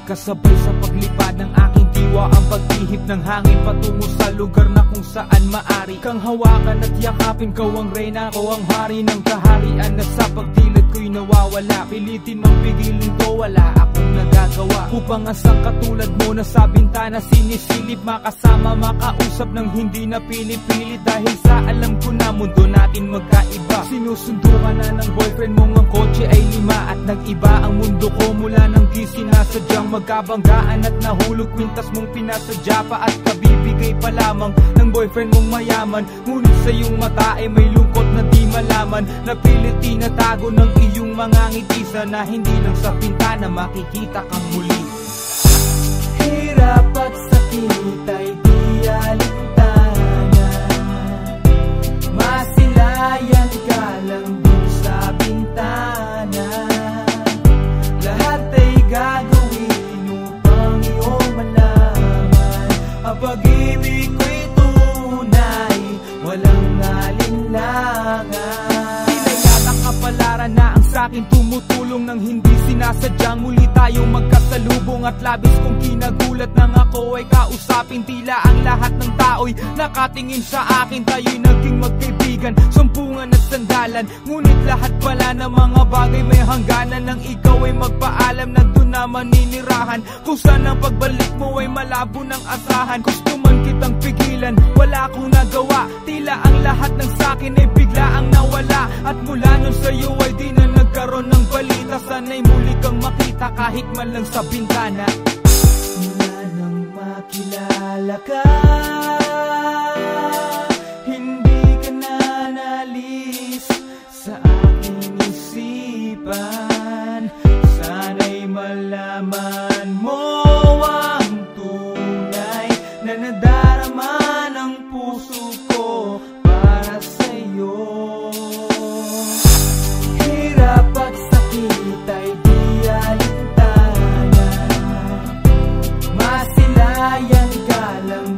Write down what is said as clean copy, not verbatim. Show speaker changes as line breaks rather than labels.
Kasabay sa paglipad ng aking diwa ang pag-ihip ng hangin patungo sa lugar na kung saan maari kang hawakan at yakapin. Kau ang reyna, ko ang hari ng kaharian na sa pagdilid ko'y nawawala. Pilitin mang pigilin ko, wala akong nagagawa upang asang katulad mo na sa bintana sinisilip, makasama, makausap ng hindi na pinipilit. Dahil sa alam ko na mundo natin magkaiba. Sinusundo ka na ng boyfriend mong ang kotse ay 5 at nag-iba ang mundo ko mula nang di sinasadyang magkabanggaan at nahulog kwintas mong pinasadya pa at kabibigay pa lamang ng boyfriend mong mayaman. Ngunit sa iyong mata ay may lungkot na di malaman, napilit tinatago ng iyong mga ngiti na hindi lang sa pintana makikita kang muli. Hirap at sakit ay di alintana, masilayan ka lang dun sa bintana. Lahat ay gagawin upang iyong malaman ang pag-ibig ko'y tunay, walang alinlangan. Kapalaran na ang sakin tumutulong nang hindi sinasadyang muli tayong magkasalubong. At labis kong kinagulat nang ako ay kausapin. Tila ang lahat ng tao'y nakatingin sa akin. Tayo'y naging magkaibigan, sumpungan at sandalan. Ngunit lahat pala ng mga bagay may hangganan. Nang ikaw ay magpaalam na doon na maninirahan, kung saan ang pagbalik mo ay malabo ng asahan. Gusto man kitang pigilan, wala akong nagawa. Tila ang lahat ng sakin ay bigla ang nawala. At mula nun sa'yo ay di na nagkaroon ng balita. Sana'y muli kang makita kahit man lang sa bintana. Mula nang makilala ka, hindi ka na nalis sa aking isipan. Sana'y malaman mo ang tunay na nadarama ng puso ko para sa'yo. Hirap at sakit ay di alintana, masilayan ka lang.